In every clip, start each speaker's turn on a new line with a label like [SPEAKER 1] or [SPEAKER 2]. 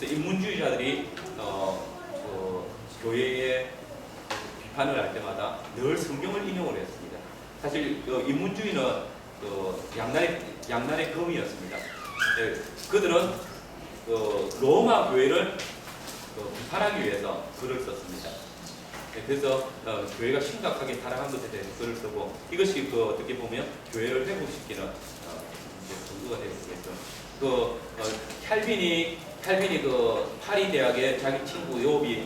[SPEAKER 1] 그래서 인문주의자들이 교회의 비판을 할 때마다 늘 성경을 인용을 했습니다. 사실 인문주의는 양날의 검이었습니다. 그들은 로마 교회를 비판하기 위해서 글을 썼습니다. 그래서 교회가 심각하게 타락한 것에 대해서 글을 쓰고 이것이 어떻게 보면 교회를 회복시키는 전도가 되겠죠. 칼빈이 파리 대학의 자기 친구 욥이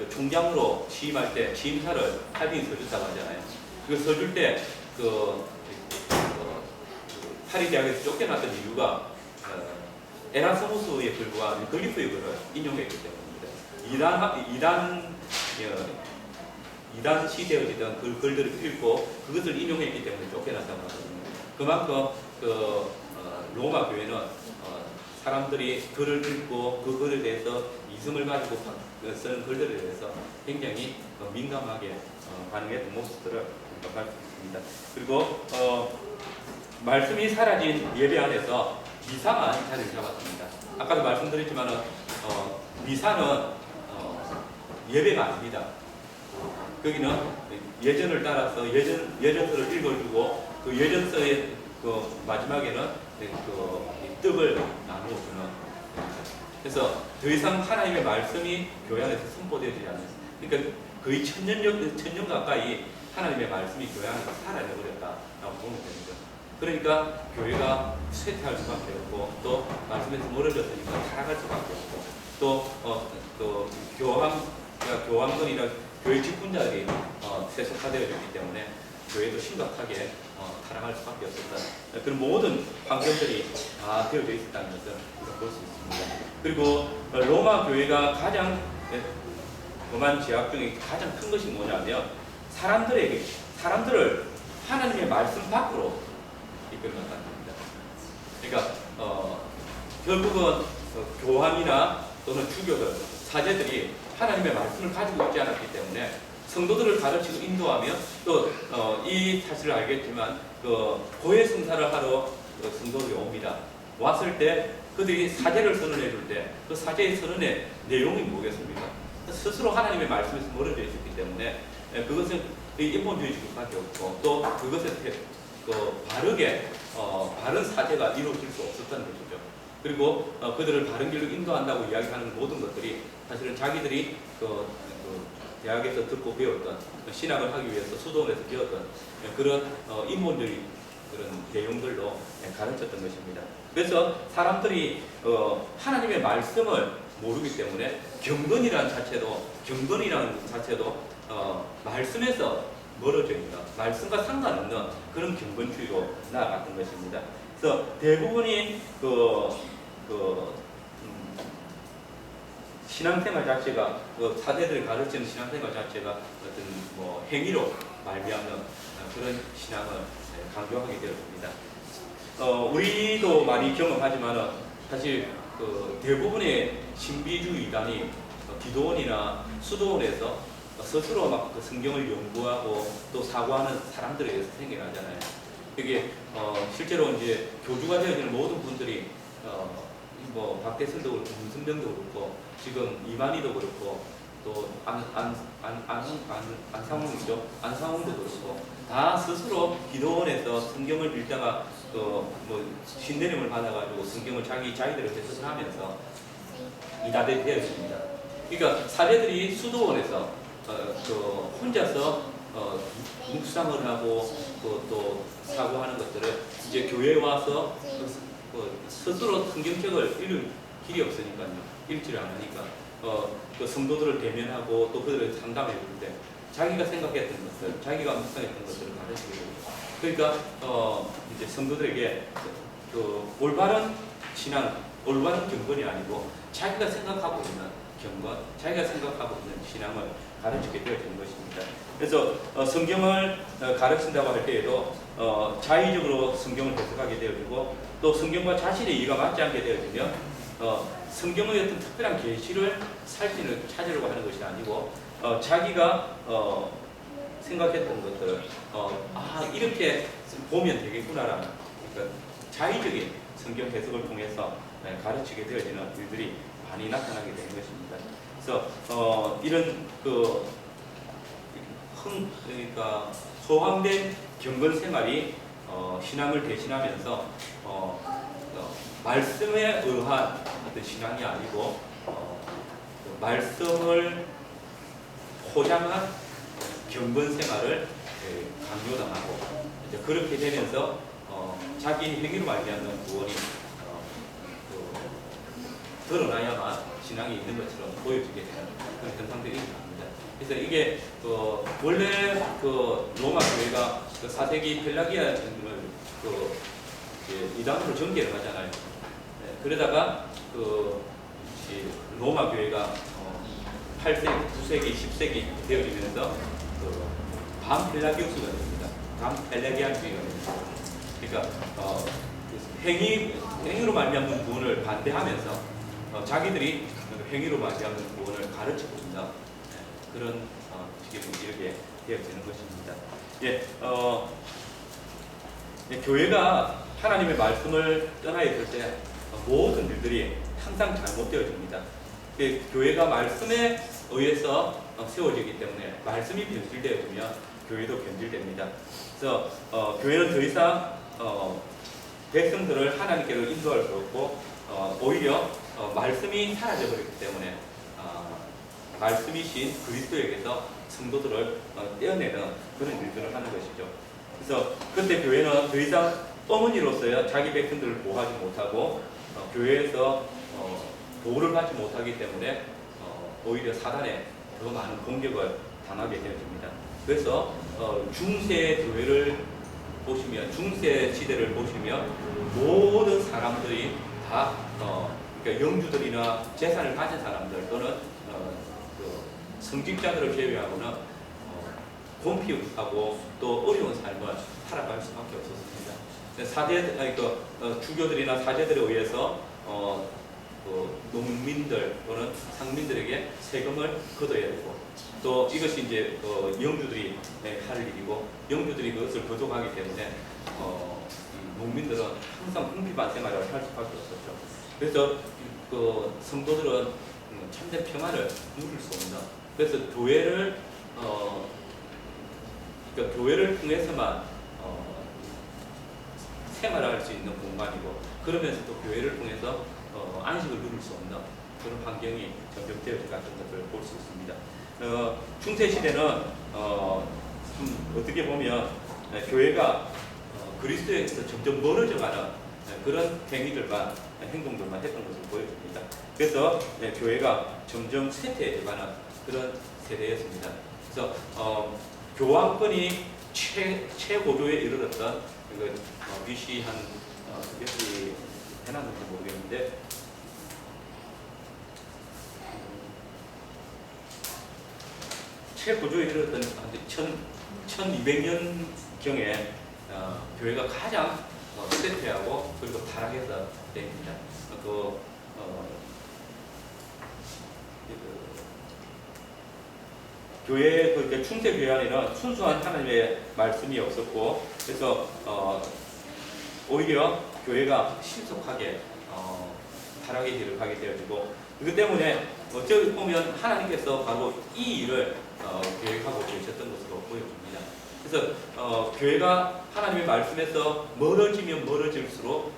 [SPEAKER 1] 총장으로 취임할 때 취임사를 칼빈이 써줬다고 하잖아요. 그 써줄 때 파리 대학에서 쫓겨났던 이유가 에라스무스의 글과 글리프의 글을 인용했기 때문입니다. 이단 시되어지던 그 글들을 읽고 그것을 인용했기 때문에 쫓겨났다고 하거든요. 그만큼 로마 교회는 사람들이 글을 읽고 그 글에 대해서 이성을 가지고 쓰는 글들에 대해서 굉장히 민감하게 반응했던 모습들을 볼 수 있습니다. 그리고 말씀이 사라진 예배 안에서 미사가 자리를 잡았습니다. 아까도 말씀드렸지만 미사는 예배가 아닙니다. 거기는 예전을 따라서 예전서를 읽어주고 그 예전서의 마지막에는 떡을 나누어주는. 그래서 더 이상 하나님의 말씀이 교회 안에서 선포되지 않는. 그러니까 거의 천년 가까이 하나님의 말씀이 교회 안에서 사라져버렸다라고 보면 됩니다. 그러니까 교회가 쇠퇴할 수밖에 없고 또 말씀에서 멀어졌으니까 타락할 수밖에 없고 또 교황들이나 교회 직분자들이 세속화되어졌기 때문에 교회도 심각하게 타락할 수밖에 없었다. 그런 모든 환경들이 다 되어져 있었다는 것을 볼 수 있습니다. 그리고 로마 교회가 가장 범한 죄악 중에 가장 큰 것이 뭐냐면 사람들을 하나님의 말씀 밖으로 이끌어갔다는 겁니다. 그러니까 결국은 교황이나 또는 주교들, 사제들이 하나님의 말씀을 가지고 있지 않았기 때문에 성도들을 가르치고 인도하며 또 이 사실을 알겠지만 고해 성사를 하러 성도들이 옵니다. 왔을 때 그들이 사제를 선언해 줄 때 그 사제의 선언의 내용이 뭐겠습니까? 스스로 하나님의 말씀에서 멀어져 있었기 때문에 그것은 인본주의적밖에 없고 또 그것에 바르게 바른 사제가 이루어질 수 없었다는 것이죠. 그리고 그들을 바른 길로 인도한다고 이야기하는 모든 것들이 사실은 자기들이 대학에서 듣고 배웠던 신학을 하기 위해서 수도원에서 배웠던 그런 인본주의 그런 내용들로 가르쳤던 것입니다. 그래서 사람들이 하나님의 말씀을 모르기 때문에 경건이라는 자체도 말씀에서 멀어져 있는 말씀과 상관없는 그런 경건주의로 나아갔던 것입니다. 그래서 대부분이 신앙생활 자체가 사대들이 가르치는 신앙생활 자체가 어떤 행위로 말미암는 그런 신앙을 강조하게 되었습니다. 우리도 많이 경험하지만 사실 대부분의 신비주의 이단이 기도원이나 수도원에서 스스로 막 성경을 연구하고 또 사고하는 사람들에 의해서 생겨나잖아요. 이게 실제로 이제 교주가 되어지는 모든 분들이 박대선도 그렇고 문승병도 그렇고 지금 이만희도 그렇고 또 안상홍도 그렇고 다 스스로 기도원에서 성경을 읽다가 신내림을 받아가지고 성경을 자기들을 해석을 하면서 이다돼 되었습니다. 그러니까 사제들이 수도원에서 혼자서 묵상을 하고 또 사고하는 것들을 이제 교회에 와서 스스로 성경책을 읽을 길이 없으니까요. 읽지를 않으니까 성도들을 대면하고 또 그들을 상담해 줄 때 자기가 생각했던 것들, 자기가 묵상했던 것들을 가르치게 됩니다. 그러니까 이제 성도들에게 올바른 신앙, 올바른 경건이 아니고 자기가 생각하고 있는 경건, 자기가 생각하고 있는 신앙을 가르치게 되어지는 것입니다. 그래서 성경을 가르친다고 할 때에도 자의적으로 성경을 해석하게 되어지고 또 성경과 자신의 이해가 맞지 않게 되어지면 성경의 어떤 특별한 계시를 찾으려고 하는 것이 아니고 자기가 생각했던 것들을 이렇게 보면 되겠구나라는 그러니까 자의적인 성경 해석을 통해서 가르치게 되어지는 일들이 많이 나타나게 되는 것입니다. 그래서 이런 그러니까 소황된 경건 생활이 신앙을 대신하면서 말씀에 의한 어떤 신앙이 아니고 그 말씀을 포장한 경건 생활을 강요당하고 이제 그렇게 되면서 자기 행위로 말미암는 구원이 드러나야만 신앙이 있는 것처럼 보여지게 되는 그런 현상들이 일어납니다. 그래서 이게 원래 로마 교회가 4세기 펠라기안을 이단으로 전개를 하잖아요. 그러다가 로마 교회가 8세기, 9세기, 10세기 되어지면서 반펠라기우스가 됩니다. 반펠라기안주의가 됩니다. 그러니까 행위로 말미암는 구원을 반대하면서 자기들이 행위로 말미암는 구원을 가르치고 있는 그런 지금 이렇게 되어지는 것입니다. 교회가 하나님의 말씀을 떠나 있을 때 모든 일들이 항상 잘못되어집니다. 교회가 말씀에 의해서 세워지기 때문에 말씀이 변질되어지면 교회도 변질됩니다. 그래서 교회는 더 이상 백성들을 하나님께로 인도할 수 없고 오히려 말씀이 사라져버렸기 때문에 말씀이신 그리스도에게서 성도들을 떼어내는 그런 일들을 하는 것이죠. 그래서 그때 교회는 더 이상 어머니로서야 자기 백성들을 보호하지 못하고 교회에서 보호를 받지 못하기 때문에 오히려 사단에 더 많은 공격을 당하게 되어집니다. 그래서 중세 교회를 보시면 중세 시대를 보시면 모든 사람들이 다 그러니까 영주들이나 재산을 가진 사람들 또는 성직자들을 제외하고는 곤피하고 또 어려운 삶을 살아갈 수밖에 없었습니다. 주교들이나 사제들에 의해서 농민들 또는 상민들에게 세금을 걷어야 되고 또 이것이 이제 영주들이 할 일이고 영주들이 그것을 거둬가기 때문에 농민들은 항상 궁핍한 생활을 할 수밖에 없었죠. 그래서 성도들은 참된 평안을 누릴 수 없는 그래서 교회를 그러니까 교회를 통해서만 생활할 수 있는 공간이고 그러면서 또 교회를 통해서 안식을 누릴 수 없는 그런 환경이 점점 되어져 가는 것을 볼 수 있습니다. 중세 시대는 어떻게 보면 교회가 그리스도에서 점점 멀어져가는 그런 행위들만 행동들만 했던 것을 보여줍니다. 그래서 교회가 점점 쇠퇴해가는 그런 세대였습니다. 그래서 교황권이 최고조에 이르렀던 BC 한 몇시 해놨는지 모르겠는데 최고조에 이르렀던 1200년경에 교회가 가장 쇠퇴하고 그리고 타락해서 됩니다. 교회 충세 교회 안에는 순수한 하나님의 말씀이 없었고 그래서 오히려 교회가 신속하게 타락의 길을 가게 되어지고 그렇기 때문에 어찌 보면 하나님께서 바로 이 일을 계획하고 계셨던 것으로 보여집니다. 그래서 교회가 하나님의 말씀에서 멀어지면 멀어질수록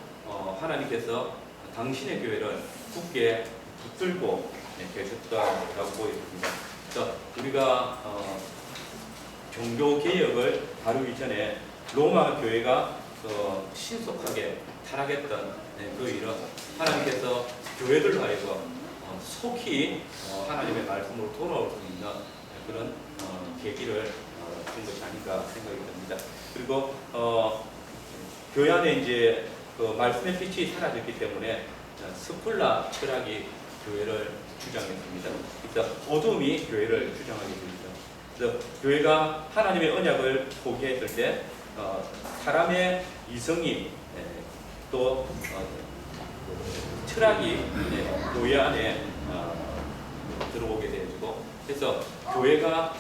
[SPEAKER 1] 하나님께서 당신의 교회를 굳게 붙들고 계셨다고 보여집니다. 그래서 우리가 종교 개혁을 다루기 전에 로마 교회가 신속하게 타락했던 그 일은 하나님께서 교회들로 하여금 속히 하나님의 말씀으로 돌아올 수 있는 그런 계기를 준 것이 아닌가 생각이 듭니다. 그리고 교회 안에 이제 말씀의 빛이 사라졌기 때문에 스쿨라 철학이 교회를 주장했습니다. 그래서 어둠이 교회를 주장하게 됩니다. 그래서 교회가 하나님의 언약을 포기했을 때 사람의 이성이 또 철학이 교회 안에 들어오게 되어지고 그래서 교회가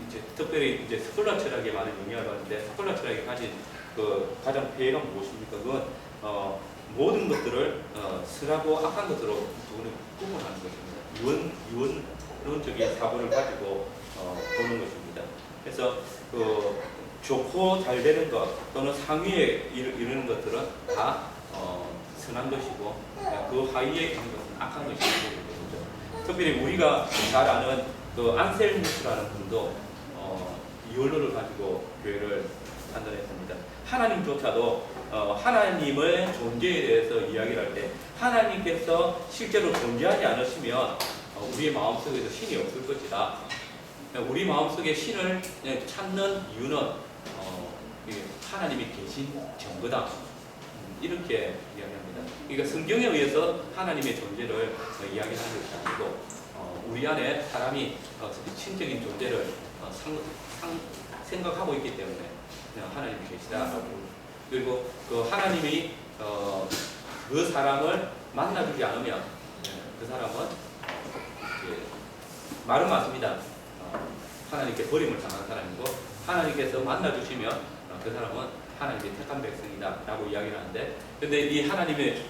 [SPEAKER 1] 이제 특별히 이제 스콜라 철학에 많은 영향을 받는데 스콜라 철학이 가진 가장 폐해가 무엇입니까? 그건 모든 것들을 선하고 악한 것으로 구분하는 것입니다. 이원론적인 사고를 가지고 보는 것입니다. 그래서 좋고 잘 되는 것 또는 상위에 이르는 것들은 다 선한 것이고 그 하위에 있는 것은 악한 것이고 그렇죠. 특별히 우리가 잘 아는 안셀무스라는 분도 이원론을 가지고 교회를 판단했습니다. 하나님조차도 하나님의 존재에 대해서 이야기를 할 때 하나님께서 실제로 존재하지 않으시면 우리의 마음속에도 신이 없을 것이다. 우리 마음속에 신을 찾는 이유는 하나님이 계신 증거다. 이렇게 이야기합니다. 그러니까 성경에 의해서 하나님의 존재를 이야기하는 것이 아니고 우리 안에 사람이 신적인 존재를 생각하고 있기 때문에 하나님이 계시다라고. 그리고 그 하나님이 그 사람을 만나주지 않으면 그 사람은 말은 맞습니다. 하나님께 버림을 당한 사람이고 하나님께서 만나주시면 그 사람은 하나님의 택한 백성이다 라고 이야기를 하는데, 근데 이 하나님의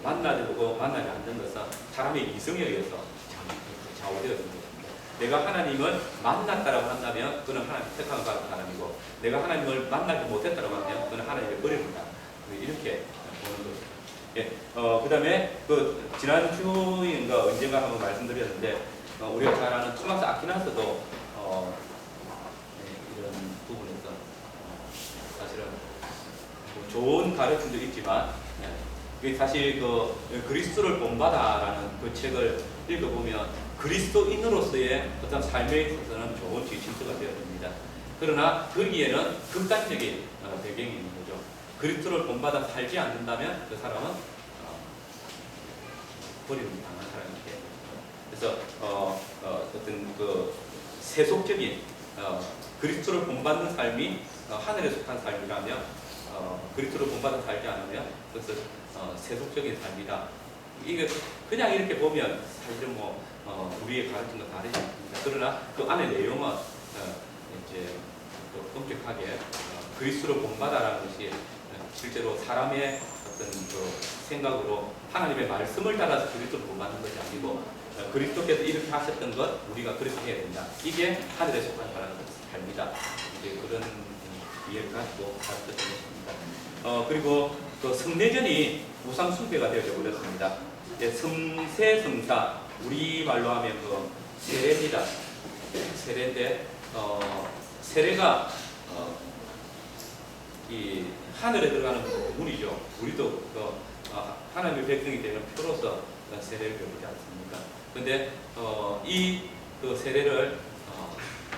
[SPEAKER 1] 만나고 만나지 않는 것은 사람의 이성에 의해서 좌우되어지는 것입니다. 내가 하나님을 만났다라고 한다면 그는 하나님 택한 사람이고, 내가 하나님을 만나지 못했다라고 하면 그는 하나님의 버림이다. 이렇게 보는 것입니다. 예, 그 다음에 지난 주인가 언젠가 한번 말씀드렸는데 우리가 잘 아는 토마스 아퀴나스도 이런 부분에서 사실은 좋은 가르침도 있지만 사실 그리스도를 본받아라는 그 책을 읽어보면 그리스도인으로서의 어떤 삶에 있어서는 좋은 지침서가 되어집니다. 그러나 거기에는 극단적인 배경이 있는 거죠. 그리스도를 본받아 살지 않는다면 그 사람은 버림을 당한 사람이기 때문에. 그래서 어떤 세속적인 그리스도를 본받는 삶이 하늘에 속한 삶이라면 그리스도를 본받아 살지 않으면 그것은 세속적인 삶이다. 이게 그냥 이렇게 보면 사실은 우리의 가르침과 다르지 않습니다. 그러나 그 안에 내용은 이제 엄격하게 그리스도를 본받아라는 것이 실제로 사람의 어떤 생각으로 하나님의 말씀을 따라서 그리스도를 본받는 것이 아니고 그리스도께서 이렇게 하셨던 것 우리가 그렇게 해야 된다. 이게 하늘에 속한 사람의 삶이다. 이제 그런 이해를 가지고 가르쳐 드렸습니다. 그리고 성례전이 우상 숭배가 되어져 버렸습니다. 성세성사 우리말로 하면 세례입니다. 세례인데 세례가 이 하늘에 들어가는 문이죠. 우리도 하나님의 백성이 되는 표로서 세례를 배우지 않습니까? 그런데 이 세례를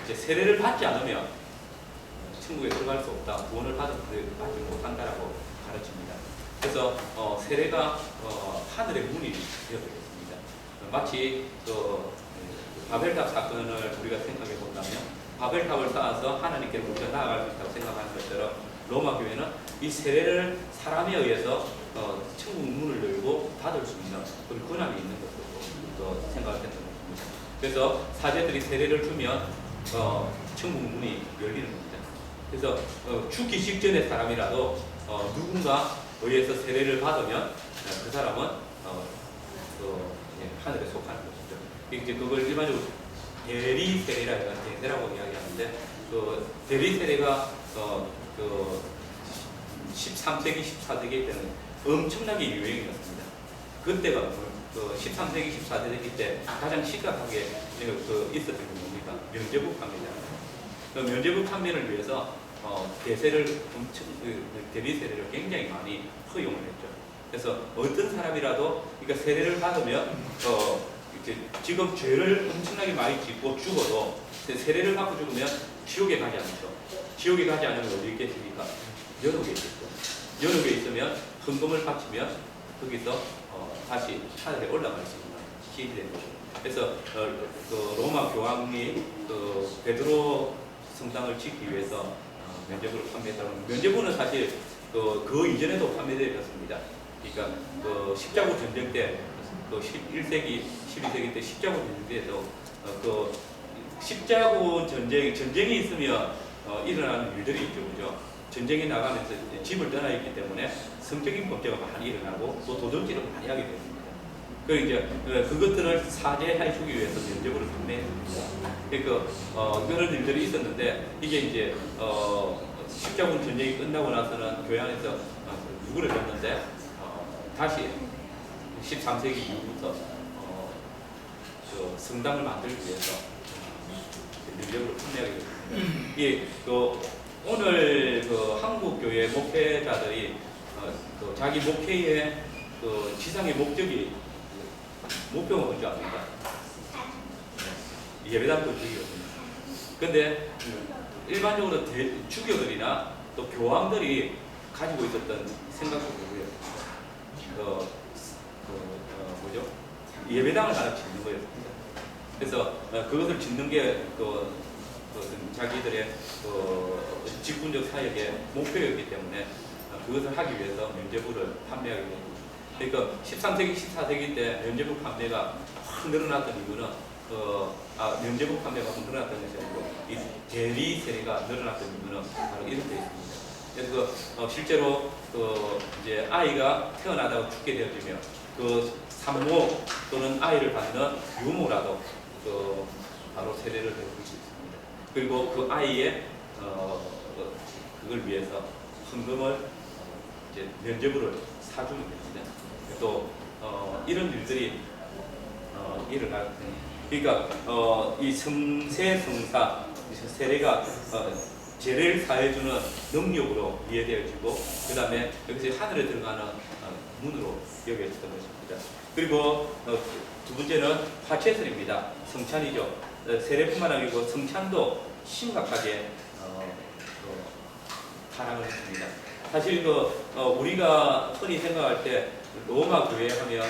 [SPEAKER 1] 이제 세례를 받지 않으면 천국에 들어갈 수 없다. 구원을 받지 못한다라고 가르칩니다. 그래서 세례가 하늘의 문이 되어버렸습니다. 마치 바벨탑 사건을 우리가 생각해 본다면 바벨탑을 쌓아서 하나님께 우리가 나아갈 수 있다고 생각하는 것처럼 로마 교회는 이 세례를 사람에 의해서 천국 문을 열고 닫을 수 있는 그런 권한이 있는 것으로 생각을 했던 것입니다. 그래서 사제들이 세례를 주면 천국 문이 열리는 겁니다. 그래서 죽기 직전의 사람이라도 누군가 의해서 세례를 받으면 그 사람은 하늘에 속하는 것이죠. 이제 그걸 일반적으로 대리 세례라 해서 대세라고 이야기하는데 대리 세례가 13세기, 14세기 때는 엄청나게 유행이었습니다. 그때가 13세기, 14세기 때 가장 심각하게 있었던 게 뭡니까? 면제부 판매잖아요. 면제부 판매를 위해서 대리 세례를 굉장히 많이 허용을 했죠. 그래서 어떤 사람이라도 그러니까 세례를 받으면 이제 지금 죄를 엄청나게 많이 짓고 죽어도 세례를 받고 죽으면 지옥에 가지 않죠. 지옥에 가지 않으면 어디 있겠습니까? 연옥에 있겠죠. 연옥에 있으면 헌금을 바치면 거기서 다시 하늘에 올라갈 수 있는 길이 되는 거죠. 그래서 로마 교황이 베드로 성당을 짓기 위해서 면제부를 판매했다는 면제부는 사실 그 이전에도 판매되었습니다. 그러니까 십자군 전쟁 때 11세기, 12세기 때 십자군 전쟁 때도 십자군 전쟁이 있으면 일어나는 일들이 있죠, 그죠? 전쟁에 나가면서 집을 떠나 있기 때문에 성적인 범죄가 많이 일어나고 또 도둑질을 많이 하게 됩니다. 그리고 이제 그것들을 사죄해주기 위해서 면접으로 판매했습니다. 그러니까 그런 일들이 있었는데 이게 이제 십자군 전쟁이 끝나고 나서는 교회 안에서 누구를 줬는데 다시 13세기 이후부터 성당을 만들기 위해서 면접으로 판매하게 됐습니다. 이게 오늘 한국 교회 목회자들이 자기 목회의 지상의 목표가 뭔지 압니까? 예배당도 주기거든요. 근데 일반적으로 주교들이나 또 교황들이 가지고 있었던 생각도 그거예요. 뭐죠? 예배당을 하나 짓는 거였습니다. 그래서 그것을 짓는 게 자기들의 직분적 사역의 목표였기 때문에 그것을 하기 위해서 면죄부를 판매하게 됩니다. 그러니까 13세기, 14세기 때 면죄부 판매가 확 늘어났던 이유는 면죄부 판매가 확 늘어났던 것이 아니고 이 대리 세례가 늘어났던 이유는 바로 이런 데 있습니다. 그래서 실제로 이제 아이가 태어나다가 죽게 되어지면 산모 또는 아이를 받는 유모라도 바로 세례를 해줄 수 있습니다. 그리고 그 아이의 그걸 위해서 헌금을 이제 면죄부를 사주는 겁니다. 또 이런 일들이 일어날 그러니까 이 성세성사 세례가 죄를 사해주는 능력으로 이해되어지고 그 다음에 여기서 하늘에 들어가는 문으로 여겨졌던 것입니다. 그리고 두 번째는 화채설입니다. 성찬이죠. 세례뿐만 아니고 성찬도 심각하게 타락을 했습니다. 사실 우리가 흔히 생각할 때 로마 교회 하면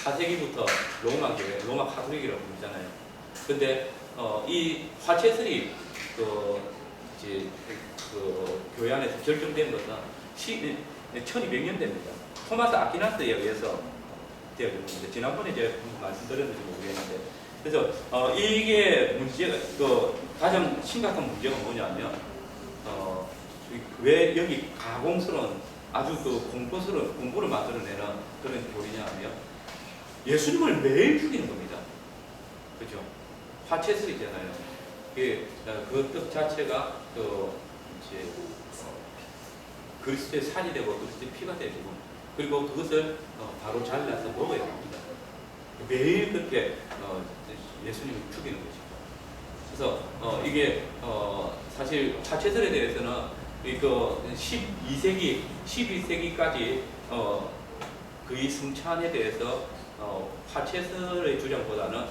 [SPEAKER 1] 4세기부터 로마 교회, 로마 카톨릭이라고 부르잖아요. 근데 이 화채설이 교회 안에서 결정된 것은 1200년대입니다. 토마스 아퀴나스에 의해서 되어졌습니다. 지난번에 제가 말씀드렸는지 모르겠는데, 그래서 이게 문제가 가장 심각한 문제가 뭐냐면 왜 여기 가공스러운 아주 공포스러운 공포를 만들어내는 그런 교리냐 하면 예수님을 매일 죽이는 겁니다. 그렇죠? 화채설이잖아요. 그 뜻 자체가 이제 그리스도의 살이 되고 그리스도의 피가 되고 그리고 그것을 바로 잘라서 먹어야 됩니다. 매일 그렇게 예수님을 죽이는 것이죠. 그래서 이게 사실 화채설에 대해서는 12세기까지 그의 성찬에 대해서 화채설의 주장보다는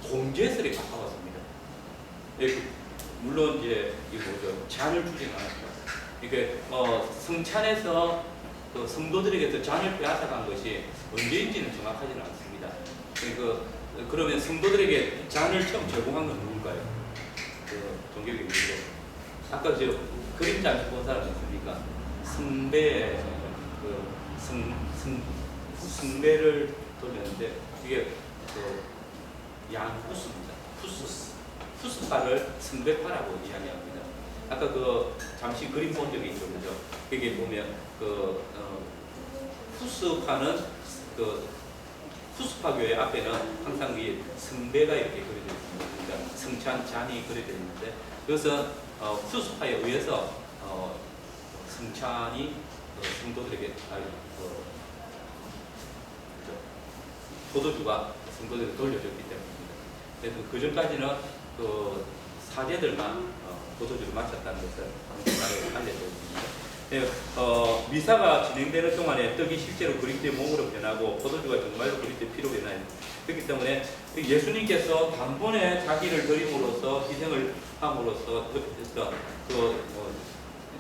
[SPEAKER 1] 공제설에 가까웠습니다. 물론 이제 잔을 주지는 않았죠. 이게 성찬에서 성도들에게서 잔을 빼앗아간 것이 언제인지는 정확하지는 않습니다. 그러면 성도들에게 잔을 처음 제공한 건 누굴까요? 종교개혁으로. 아까 그림자 안 본 사람 있습니까? 승배를 돌렸는데 이게 양푸스입니다. 푸스파를 승배파라고 이야기합니다. 아까 잠시 그림 본 적이 있죠, 그죠? 여기 보면 푸스파는 푸스파 교회 앞에는 항상 이 승배가 이렇게 그려져 있습니다. 그러니까 성찬 잔이 그려져 있는데 그것은 푸스파에 의해서 성찬이 성도들에게 포도주가 성도들에게 돌려졌기 때문입니다. 그래서 그 전까지는 사제들만 포도주를 마셨다는 것을 알려져 있습니다. 미사가 진행되는 동안에 떡이 실제로 그리스도의 몸으로 변하고 포도주가 정말로 그리스도의 피로 변하여 그렇기 때문에 예수님께서 단번에 자기를 드림으로써 희생을 함으로써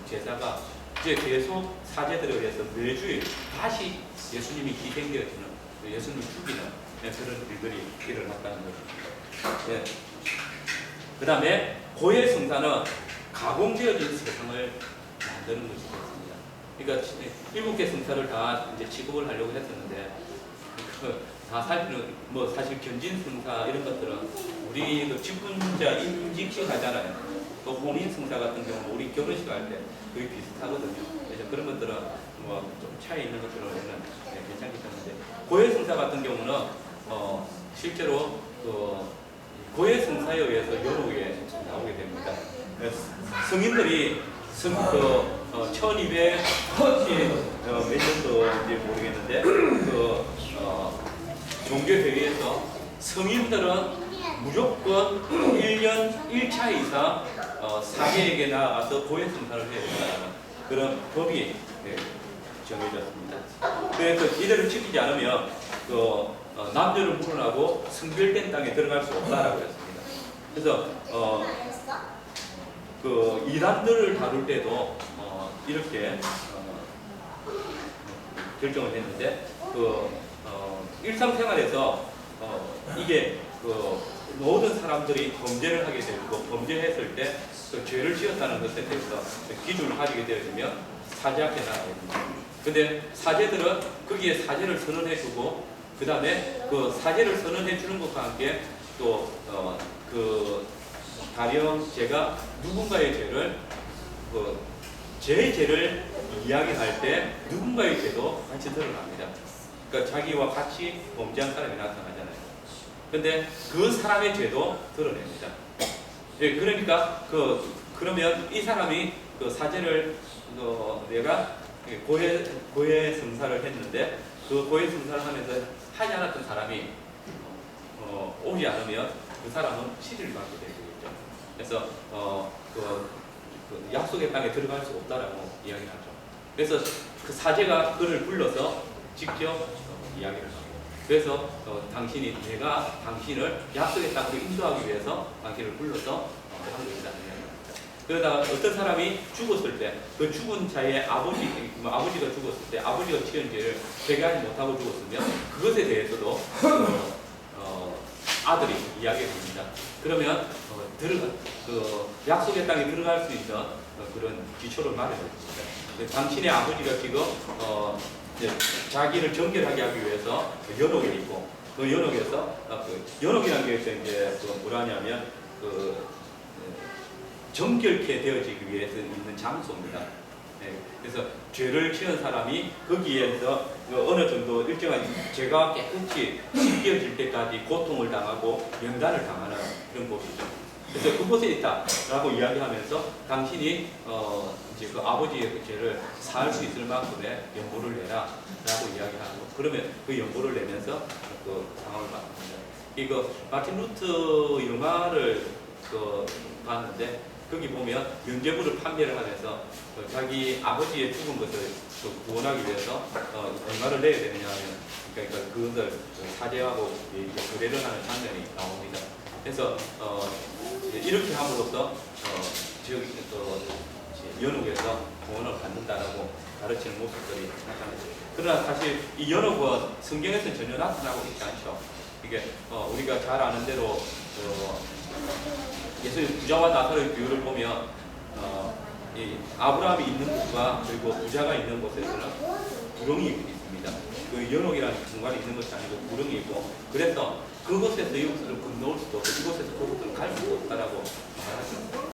[SPEAKER 1] 제사가 이제 계속 사제들에 의해서 매주일 다시 예수님이 희생되어지는 예수님을 죽이는 그런 일들이 일어났다는 것입니다. 네. 그 다음에 고해 성사는 가공되어진 세상을 만드는 것이 되었습니다. 그러니까 7개 성사를 다 이제 취급을 하려고 했었는데 다 살피는 사실 견진 성사 이런 것들은 우리 직분자 임직식 하잖아요. 또 혼인 성사 같은 경우 우리 결혼식 할 때 거의 비슷하거든요. 그래서 그런 것들은 뭐 좀 차이 있는 것들은 괜찮기 때문에 고해성사 같은 경우는 실제로 그 고해성사에 의해서 연옥에 나오게 됩니다. 성인들이 1200 몇 년도인지 모르겠는데 종교회의에서 성인들은 무조건 1년 1차 이상 사계에게 나아가서 고해성사를 해야 된다는 그런 법이 정해졌습니다. 그래서 이들을 지키지 않으면 남녀를 물어나고 성별된 땅에 들어갈 수 없다라고 했습니다. 그래서 이단들을 다룰 때도 이렇게 결정을 했는데 일상생활에서 이게 모든 사람들이 범죄를 하게 되고 범죄했을 때 죄를 지었다는 것에 대해서 기준을 가지게 되어지면 사제 앞에 나가야 됩니다. 근데 사제들은 거기에 사제를 선언해주고 그 다음에 그 사제를 선언해주는 것과 함께 가령 제가 누군가의 죄를 제 죄를 이야기할 때 누군가의 죄도 같이 드러납니다. 그러니까 자기와 같이 범죄한 사람이 나타나잖아요. 근데 그 사람의 죄도 드러냅니다. 예, 그러니까 그러면 이 사람이 사제를 내가 고해 성사를 했는데 그 고해 성사를 하면서 하지 않았던 사람이 오지 않으면 그 사람은 시리를 받게 되겠죠. 그래서 약속의 땅에 들어갈 수 없다라고 이야기를 하죠. 그래서 그 사제가 그를 불러서 직접 이야기를 하고, 그래서 내가 당신을 약속의 땅으로 인도하기 위해서 당신을 불러서 하고 있다는 그러다가 어떤 사람이 죽었을 때 그 죽은 자의 아버지가 죽었을 때 아버지가 지은 죄를 회개하지 못하고 죽었으면 그것에 대해서도 아들이 이야기합니다. 그러면 약속의 땅에 들어갈 수 있는 그런 기초를 마련했습니다. 당신의 아버지가 지금 자기를 정결하게 하기 위해서 연옥에 있고 그 연옥에서 연옥이라는 게 이제 뭐라냐면 정결케 되어지기 위해서 있는 장소입니다. 그래서 죄를 지은 사람이 거기에서 어느 정도 일정한 죄가 깨끗이 씻겨질 때까지 고통을 당하고 연단을 당하는 그런 곳이죠. 그래서 그곳에 있다라고 이야기하면서 당신이 이제 그 아버지의 그 죄를 사할 수 있을 만큼의 연보를 내라라고 이야기하고, 그러면 그 연보를 내면서 그 상황을 맡습니다. 이거 마틴 루트 영화를 봤는데 거기 보면 면죄부를 판매를 하면서 자기 아버지의 죽은 것을 구원하기 위해서 얼마를 내야 되느냐 하면 그러니까 그것을 사제하고 거래를 하는 장면이 나옵니다. 그래서 이렇게 함으로써 연옥에서 구원을 받는다라고 가르치는 모습들이 나타나죠. 그러나 사실 이 연옥은 성경에서는 전혀 나타나고 있지 않죠. 이게 우리가 잘 아는 대로 예수님 부자와 나사로의 비유를 보면 이 아브라함이 있는 곳과 그리고 부자가 있는 곳에서는 구렁이 있습니다. 그 연옥이라는 공간이 있는 것이 아니고 구렁이 있고, 그래서 그곳에서 이곳을 건너올 수도 없고 이곳에서 그곳을 갈 수도 없다라고 말하죠.